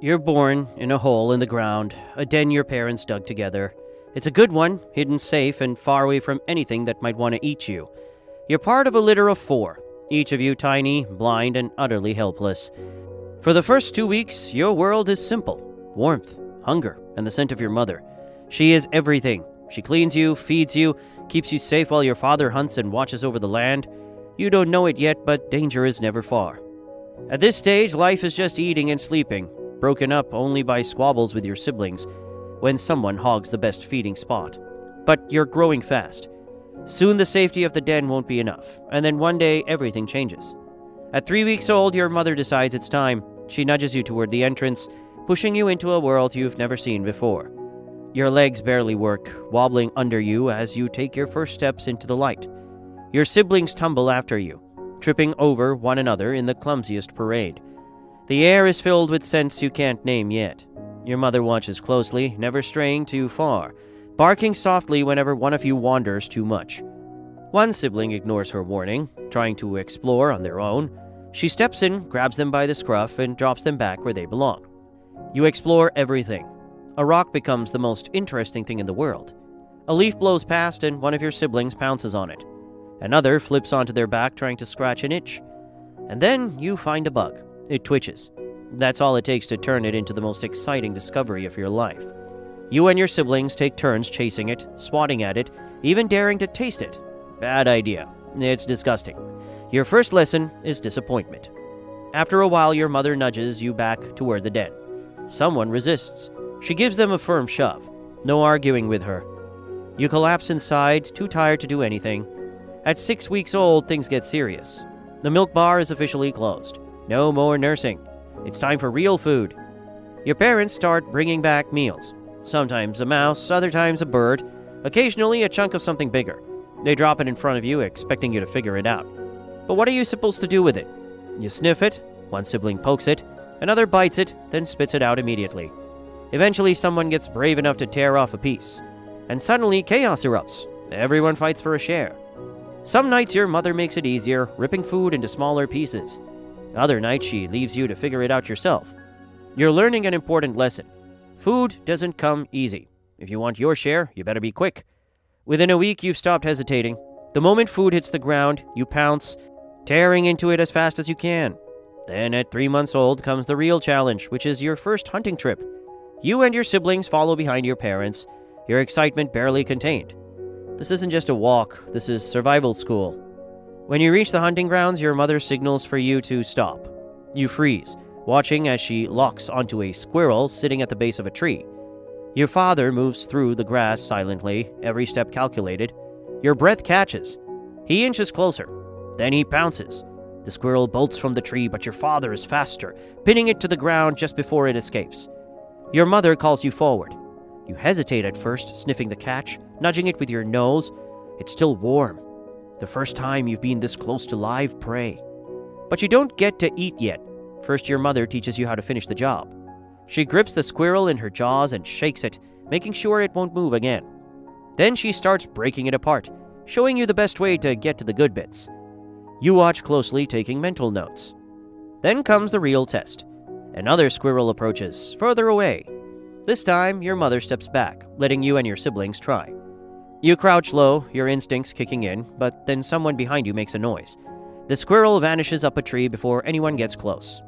You're born in a hole in the ground, a den your parents dug together. It's a good one, hidden safe and far away from anything that might want to eat you. You're part of a litter of 4, each of you tiny, blind, and utterly helpless. For the first 2 weeks, your world is simple. Warmth, hunger, and the scent of your mother. She is everything. She cleans you, feeds you, keeps you safe while your father hunts and watches over the land. You don't know it yet, but danger is never far. At this stage, life is just eating and sleeping, broken up only by squabbles with your siblings when someone hogs the best feeding spot. But you're growing fast. Soon the safety of the den won't be enough, and then one day everything changes. At 3 weeks old, your mother decides it's time. She nudges you toward the entrance, pushing you into a world you've never seen before. Your legs barely work, wobbling under you as you take your first steps into the light. Your siblings tumble after you, tripping over one another in the clumsiest parade. The air is filled with scents you can't name yet. Your mother watches closely, never straying too far, barking softly whenever one of you wanders too much. One sibling ignores her warning, trying to explore on their own. She steps in, grabs them by the scruff, and drops them back where they belong. You explore everything. A rock becomes the most interesting thing in the world. A leaf blows past and one of your siblings pounces on it. Another flips onto their back trying to scratch an itch. And then you find a bug. It twitches. That's all it takes to turn it into the most exciting discovery of your life. You and your siblings take turns chasing it, swatting at it, even daring to taste it. Bad idea. It's disgusting. Your first lesson is disappointment. After a while, your mother nudges you back toward the den. Someone resists. She gives them a firm shove. No arguing with her. You collapse inside, too tired to do anything. At 6 weeks old, things get serious. The milk bar is officially closed. No more nursing. It's time for real food. Your parents start bringing back meals. Sometimes a mouse, other times a bird, occasionally a chunk of something bigger. They drop it in front of you, expecting you to figure it out. But what are you supposed to do with it? You sniff it, one sibling pokes it, another bites it, then spits it out immediately. Eventually, someone gets brave enough to tear off a piece. And suddenly, chaos erupts. Everyone fights for a share. Some nights your mother makes it easier, ripping food into smaller pieces. Other nights she leaves you to figure it out yourself. You're learning an important lesson. Food doesn't come easy. If you want your share, you better be quick. Within a week, you've stopped hesitating. The moment food hits the ground, you pounce, tearing into it as fast as you can. Then at 3 months old comes the real challenge, which is your first hunting trip. You and your siblings follow behind your parents, your excitement barely contained. This isn't just a walk, this is survival school. When you reach the hunting grounds, your mother signals for you to stop. You freeze, watching as she locks onto a squirrel sitting at the base of a tree. Your father moves through the grass silently, every step calculated. Your breath catches. He inches closer. Then he pounces. The squirrel bolts from the tree, but your father is faster, pinning it to the ground just before it escapes. Your mother calls you forward. You hesitate at first, sniffing the catch, nudging it with your nose. It's still warm. The first time you've been this close to live prey. But you don't get to eat yet. First, your mother teaches you how to finish the job. She grips the squirrel in her jaws and shakes it, making sure it won't move again. Then she starts breaking it apart, showing you the best way to get to the good bits. You watch closely, taking mental notes. Then comes the real test. Another squirrel approaches, further away. This time, your mother steps back, letting you and your siblings try. You crouch low, your instincts kicking in, but then someone behind you makes a noise. The squirrel vanishes up a tree before anyone gets close.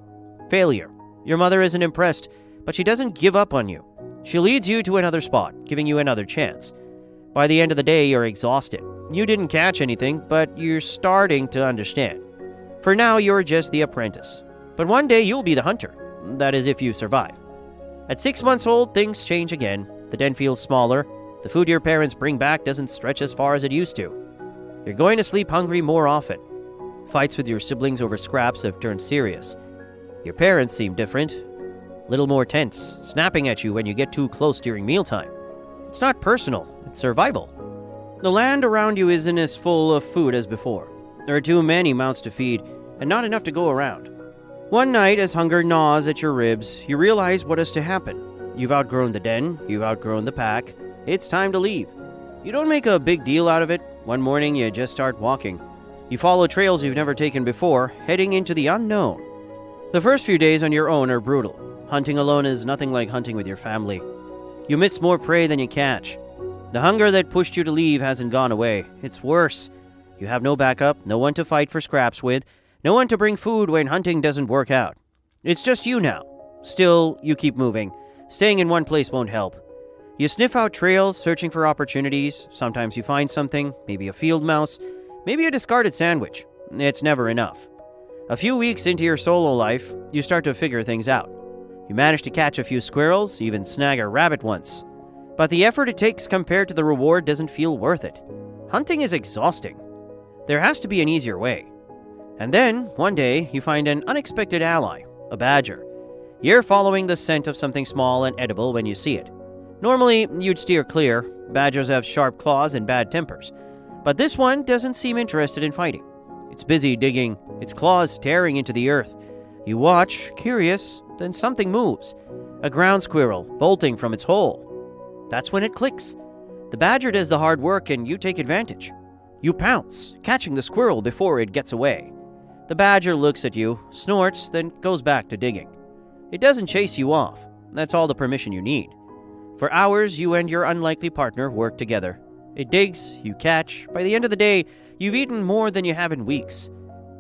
Failure. Your mother isn't impressed, but she doesn't give up on you. She leads you to another spot, giving you another chance. By the end of the day, you're exhausted. You didn't catch anything, but you're starting to understand. For now, you're just the apprentice. But one day, you'll be the hunter. That is, if you survive. At 6 months old, things change again. The den feels smaller. The food your parents bring back doesn't stretch as far as it used to. You're going to sleep hungry more often. Fights with your siblings over scraps have turned serious. Your parents seem different. Little more tense, snapping at you when you get too close during mealtime. It's not personal, it's survival. The land around you isn't as full of food as before. There are too many mouths to feed, and not enough to go around. One night, as hunger gnaws at your ribs, you realize what is to happen. You've outgrown the den, you've outgrown the pack. It's time to leave. You don't make a big deal out of it. One morning, you just start walking. You follow trails you've never taken before, heading into the unknown. The first few days on your own are brutal. hunting alone is nothing like hunting with your family. You miss more prey than you catch. The hunger that pushed you to leave hasn't gone away. It's worse. You have no backup, no one to fight for scraps with, no one to bring food when hunting doesn't work out. It's just you now. Still, you keep moving. Staying in one place won't help. You sniff out trails, searching for opportunities. Sometimes you find something, maybe a field mouse, maybe a discarded sandwich. It's never enough. A few weeks into your solo life, you start to figure things out. You manage to catch a few squirrels, even snag a rabbit once. But the effort it takes compared to the reward doesn't feel worth it. Hunting is exhausting. There has to be an easier way. And then, one day, you find an unexpected ally, a badger. You're following the scent of something small and edible when you see it. Normally, you'd steer clear. Badgers have sharp claws and bad tempers. But this one doesn't seem interested in fighting. It's busy digging, its claws tearing into the earth. You watch, curious, then something moves. A ground squirrel bolting from its hole. That's when it clicks. The badger does the hard work and you take advantage. You pounce, catching the squirrel before it gets away. The badger looks at you, snorts, then goes back to digging. It doesn't chase you off. That's all the permission you need. For hours, you and your unlikely partner work together. It digs, you catch. By the end of the day, you've eaten more than you have in weeks.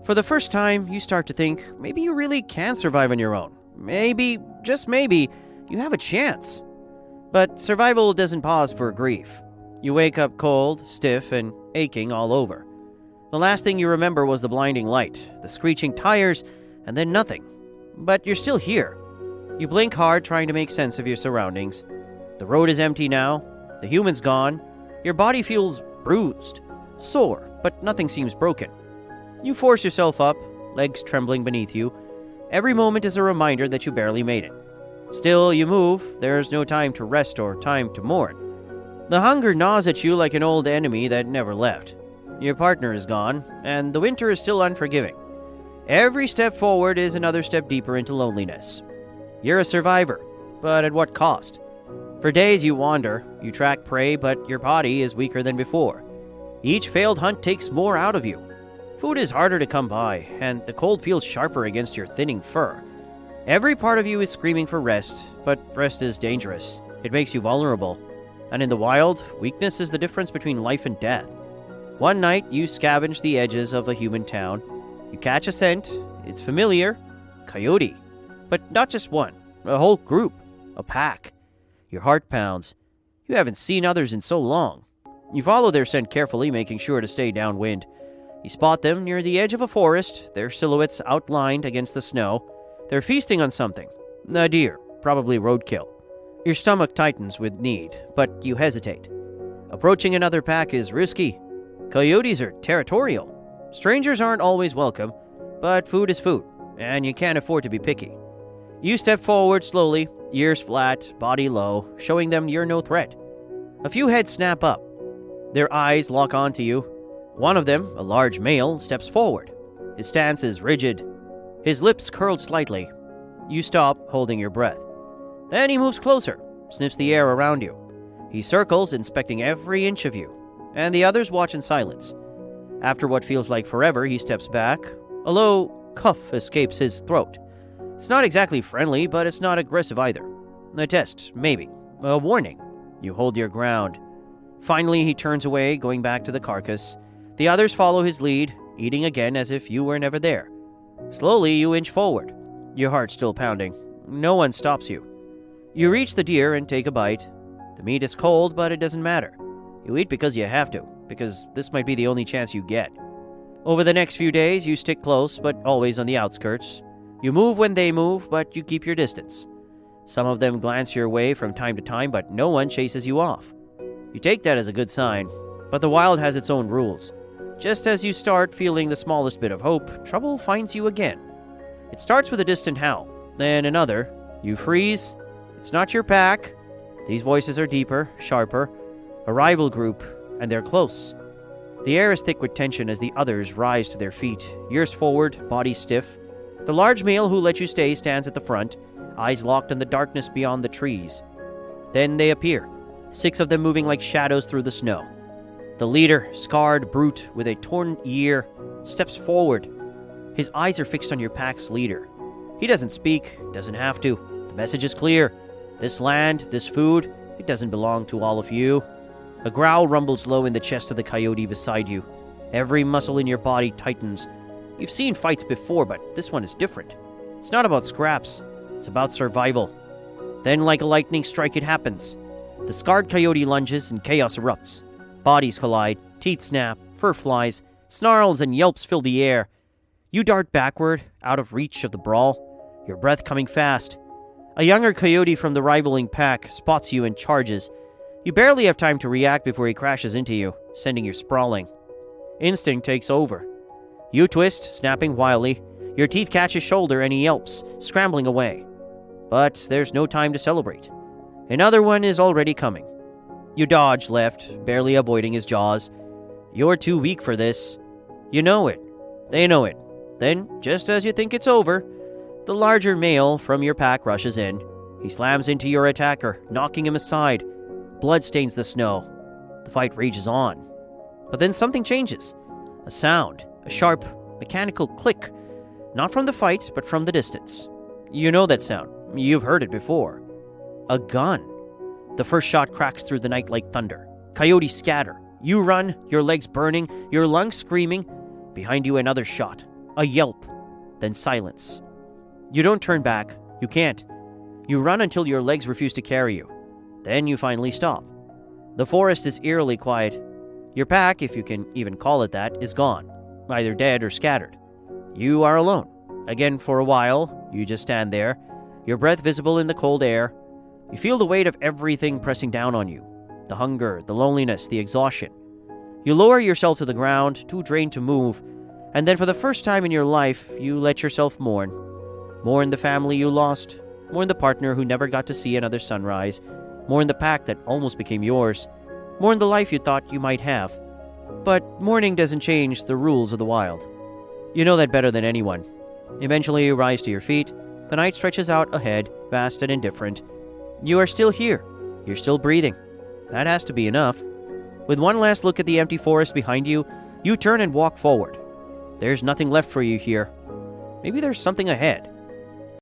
For the first time, you start to think maybe you really can survive on your own. Maybe, just maybe, you have a chance. But survival doesn't pause for grief. You wake up cold, stiff, and aching all over. The last thing you remember was the blinding light, the screeching tires, and then nothing. But you're still here. You blink hard, trying to make sense of your surroundings. The road is empty now. The human's gone. Your body feels bruised, sore, but nothing seems broken. You force yourself up, legs trembling beneath you. Every moment is a reminder that you barely made it. Still, you move. There's no time to rest or time to mourn. The hunger gnaws at you like an old enemy that never left. Your partner is gone, and the winter is still unforgiving. Every step forward is another step deeper into loneliness. You're a survivor, but at what cost? For days you wander, you track prey, but your body is weaker than before. Each failed hunt takes more out of you. Food is harder to come by, and the cold feels sharper against your thinning fur. Every part of you is screaming for rest, but rest is dangerous. It makes you vulnerable. And in the wild, weakness is the difference between life and death. One night, you scavenge the edges of a human town. You catch a scent. It's familiar. Coyote. But not just one. A whole group. A pack. Your heart pounds. You haven't seen others in so long. You follow their scent carefully, making sure to stay downwind. You spot them near the edge of a forest, their silhouettes outlined against the snow. They're feasting on something. A deer, probably roadkill. Your stomach tightens with need, but you hesitate. Approaching another pack is risky. Coyotes are territorial. Strangers aren't always welcome, but food is food, and you can't afford to be picky. You step forward slowly, ears flat, body low, showing them you're no threat. A few heads snap up. Their eyes lock onto you. One of them, a large male, steps forward. His stance is rigid. His lips curled slightly. You stop, holding your breath. Then he moves closer, sniffs the air around you. He circles, inspecting every inch of you, and the others watch in silence. After what feels like forever, he steps back. A low cough escapes his throat. It's not exactly friendly, but it's not aggressive either. A test, maybe. A warning. You hold your ground. Finally, he turns away, going back to the carcass. The others follow his lead, eating again as if you were never there. Slowly, you inch forward, your heart still pounding. No one stops you. You reach the deer and take a bite. The meat is cold, but it doesn't matter. You eat because you have to, because this might be the only chance you get. Over the next few days, you stick close, but always on the outskirts. You move when they move, but you keep your distance. Some of them glance your way from time to time, but no one chases you off. You take that as a good sign, but the wild has its own rules. Just as you start feeling the smallest bit of hope, trouble finds you again. It starts with a distant howl, then another. You freeze. It's not your pack. These voices are deeper, sharper. A rival group, and they're close. The air is thick with tension as the others rise to their feet, ears forward, bodies stiff. The large male who let you stay stands at the front, eyes locked in the darkness beyond the trees. Then they appear, 6 of them moving like shadows through the snow. The leader, scarred brute with a torn ear, steps forward. His eyes are fixed on your pack's leader. He doesn't speak, doesn't have to. The message is clear. This land, this food, it doesn't belong to all of you. A growl rumbles low in the chest of the coyote beside you. Every muscle in your body tightens. You've seen fights before, but this one is different. It's not about scraps. It's about survival. Then, like a lightning strike, it happens. The scarred coyote lunges and chaos erupts. Bodies collide, teeth snap, fur flies, snarls and yelps fill the air. You dart backward, out of reach of the brawl, your breath coming fast. A younger coyote from the rivaling pack spots you and charges. You barely have time to react before he crashes into you, sending you sprawling. Instinct takes over. You twist, snapping wildly. Your teeth catch his shoulder and he yelps, scrambling away. But there's no time to celebrate. Another one is already coming. You dodge left, barely avoiding his jaws. You're too weak for this. You know it. They know it. Then, just as you think it's over, the larger male from your pack rushes in. He slams into your attacker, knocking him aside. Blood stains the snow. The fight rages on. But then something changes. A sound, a sharp, mechanical click. Not from the fight, but from the distance. You know that sound. You've heard it before. A gun. The first shot cracks through the night like thunder. Coyotes scatter. You run, your legs burning, your lungs screaming. Behind you another shot. A yelp. Then silence. You don't turn back. You can't. You run until your legs refuse to carry you. Then you finally stop. The forest is eerily quiet. Your pack, if you can even call it that, is gone. Either dead or scattered. You are alone. Again for a while, you just stand there, your breath visible in the cold air. You feel the weight of everything pressing down on you. The hunger, the loneliness, the exhaustion. You lower yourself to the ground, too drained to move, and then for the first time in your life, you let yourself mourn. Mourn the family you lost. Mourn the partner who never got to see another sunrise. Mourn the pack that almost became yours. Mourn the life you thought you might have. But mourning doesn't change the rules of the wild. You know that better than anyone. Eventually you rise to your feet. The night stretches out ahead, vast and indifferent. You are still here. You're still breathing. That has to be enough. With one last look at the empty forest behind you, you turn and walk forward. There's nothing left for you here. Maybe there's something ahead.